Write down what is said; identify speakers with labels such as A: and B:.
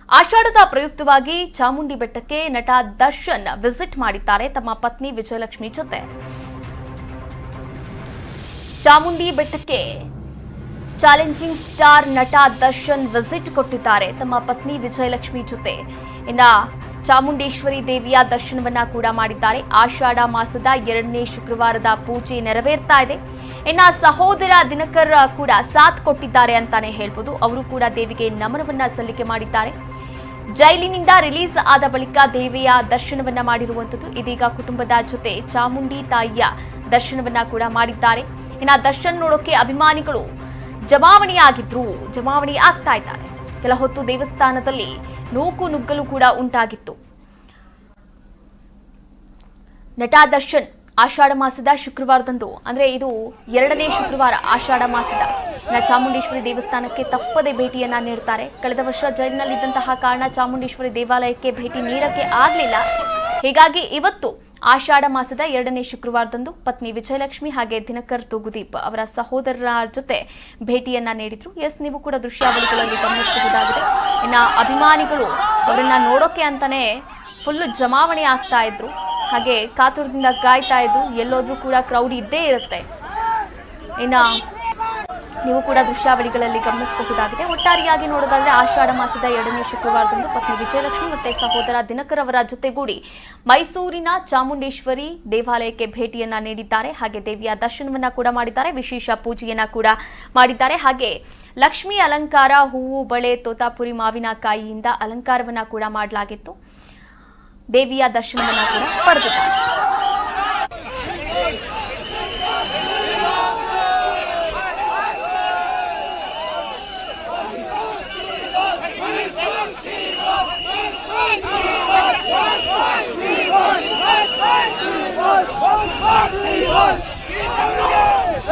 A: ಆಷಾಢದ ಪ್ರಯುಕ್ತವಾಗಿ ಚಾಮುಂಡಿ ಬೆಟ್ಟಕ್ಕೆ ನಟ ದರ್ಶನ್ ವಿಸಿಟ್ ಮಾಡಿದ್ದಾರೆ ತಮ್ಮ ಪತ್ನಿ ವಿಜಯಲಕ್ಷ್ಮಿ ಜೊತೆ. ಚಾಮುಂಡಿ ಬೆಟ್ಟಕ್ಕೆ ಚಾಲೆಂಜಿಂಗ್ ಸ್ಟಾರ್ ನಟ ದರ್ಶನ್ ವಿಸಿಟ್ ಕೊಟ್ಟಿದ್ದಾರೆ ತಮ್ಮ ಪತ್ನಿ ವಿಜಯಲಕ್ಷ್ಮಿ ಜೊತೆ. ಇನ್ನ ಚಾಮುಂಡೇಶ್ವರಿ ದೇವಿಯ ದರ್ಶನವನ್ನ ಕೂಡ ಮಾಡಿದ್ದಾರೆ. ಆಷಾಢ ಮಾಸದ 2ನೇ ಶುಕ್ರವಾರದ ಪೂಜೆ ನೆರವೇರ್ತಾ ಇದೆ. ಇನ್ನ ಸಹೋದರ ದಿನಕರ್ ಕೂಡ ಸಾಥ್ ಕೊಟ್ಟಿದ್ದಾರೆ ಅಂತಾನೆ ಹೇಳ್ಬೋದು. ಅವರು ಕೂಡ ದೇವಿಗೆ ನಮನವನ್ನ ಸಲ್ಲಿಕೆ ಮಾಡಿದ್ದಾರೆ. ಜೈಲಿನಿಂದ ರಿಲೀಸ್ ಆದ ಬಳಿಕ ದೇವಿಯ ದರ್ಶನವನ್ನ ಮಾಡಿರುವಂತದ್ದು. ಇದೀಗ ಕುಟುಂಬದ ಜೊತೆ ಚಾಮುಂಡಿ ತಾಯಿಯ ದರ್ಶನವನ್ನ ಕೂಡ ಮಾಡಿದ್ದಾರೆ. ಇನ್ನ ದರ್ಶನ್ ನೋಡೋಕೆ ಅಭಿಮಾನಿಗಳು ಜಮಾವಣೆ ಆಗ್ತಾ ಇದ್ದಾರೆ. ಕೆಲ ಹೊತ್ತು ದೇವಸ್ಥಾನದಲ್ಲಿ ನೂಕು ನುಗ್ಗಲು ಕೂಡ ಉಂಟಾಗಿತ್ತು. ನಟ ದರ್ಶನ್ ಆಷಾಢ ಮಾಸದ ಶುಕ್ರವಾರದಂದು, ಅಂದ್ರೆ ಇದು 2ನೇ ಶುಕ್ರವಾರ ಆಷಾಢ ಮಾಸದ ಚಾಮುಂಡೇಶ್ವರಿ ದೇವಸ್ಥಾನಕ್ಕೆ ತಪ್ಪದೆ ಭೇಟಿಯನ್ನ ನೀಡುತ್ತಾರೆ. ಕಳೆದ ವರ್ಷ ಜೈಲಿನಲ್ಲಿದ್ದಂತಹ ಕಾರಣ ಚಾಮುಂಡೇಶ್ವರಿ ದೇವಾಲಯಕ್ಕೆ ಭೇಟಿ ನೀಡಕ್ಕೆ ಆಗಲಿಲ್ಲ. ಹೀಗಾಗಿ ಇವತ್ತು ಆಷಾಢ ಮಾಸದ 2ನೇ ಶುಕ್ರವಾರದಂದು ಪತ್ನಿ ವಿಜಯಲಕ್ಷ್ಮಿ ಹಾಗೆ ದಿನಕರ್ ತೂಗುದೀಪ್ ಅವರ ಸಹೋದರರ ಜೊತೆ ಭೇಟಿಯನ್ನ ನೀಡಿದ್ರು. ನೀವು ಕೂಡ ದೃಶ್ಯಾವಳಿಗಳಲ್ಲಿ ಗಮನಿಸಬಹುದಾಗಿದೆ. ಇನ್ನ ಅಭಿಮಾನಿಗಳು ಅವರನ್ನ ನೋಡೋಕೆ ಅಂತಾನೆ ಫುಲ್ ಜಮಾವಣೆ ಆಗ್ತಾ ಇದ್ರು. ಹಾಗೆ ಕಾತುರದಿಂದ ಕಾಯ್ತಾ ಇದ್ರು. ಎಲ್ಲೋದ್ರೂ ಕೂಡ ಕ್ರೌಡ್ ಇದ್ದೇ ಇರುತ್ತೆ. ಇನ್ನ ನೀವು ಕೂಡ ದೃಶ್ಯಾವಳಿಗಳಲ್ಲಿ ಗಮನಿಸಬಹುದಾಗಿದೆ. ಒಟ್ಟಾರೆಯಾಗಿ ನೋಡೋದಾದ್ರೆ ಆಷಾಢ ಮಾಸದ 2ನೇ ಶುಕ್ರವಾರದಂದು ಪತ್ನಿ ವಿಜಯಲಕ್ಷ್ಮಿ ಮತ್ತೆ ಸಹೋದರ ದಿನಕರ್ ಅವರ ಜೊತೆಗೂಡಿ ಮೈಸೂರಿನ ಚಾಮುಂಡೇಶ್ವರಿ ದೇವಾಲಯಕ್ಕೆ ಭೇಟಿಯನ್ನ ನೀಡಿದ್ದಾರೆ. ಹಾಗೆ ದೇವಿಯ ದರ್ಶನವನ್ನ ಕೂಡ ಮಾಡಿದ್ದಾರೆ. ವಿಶೇಷ ಪೂಜೆಯನ್ನ ಕೂಡ ಮಾಡಿದ್ದಾರೆ. ಹಾಗೆ ಲಕ್ಷ್ಮಿ ಅಲಂಕಾರ, ಹೂವು, ಬಳೆ, ತೋತಾಪುರಿ, ಮಾವಿನಕಾಯಿಯಿಂದ ಅಲಂಕಾರವನ್ನ ಕೂಡ ಮಾಡಲಾಗಿತ್ತು. ದೇವಿಯ ದರ್ಶನವನ್ನ ಕೂಡ ಪಡೆದಿದ್ದಾರೆ.
B: We want!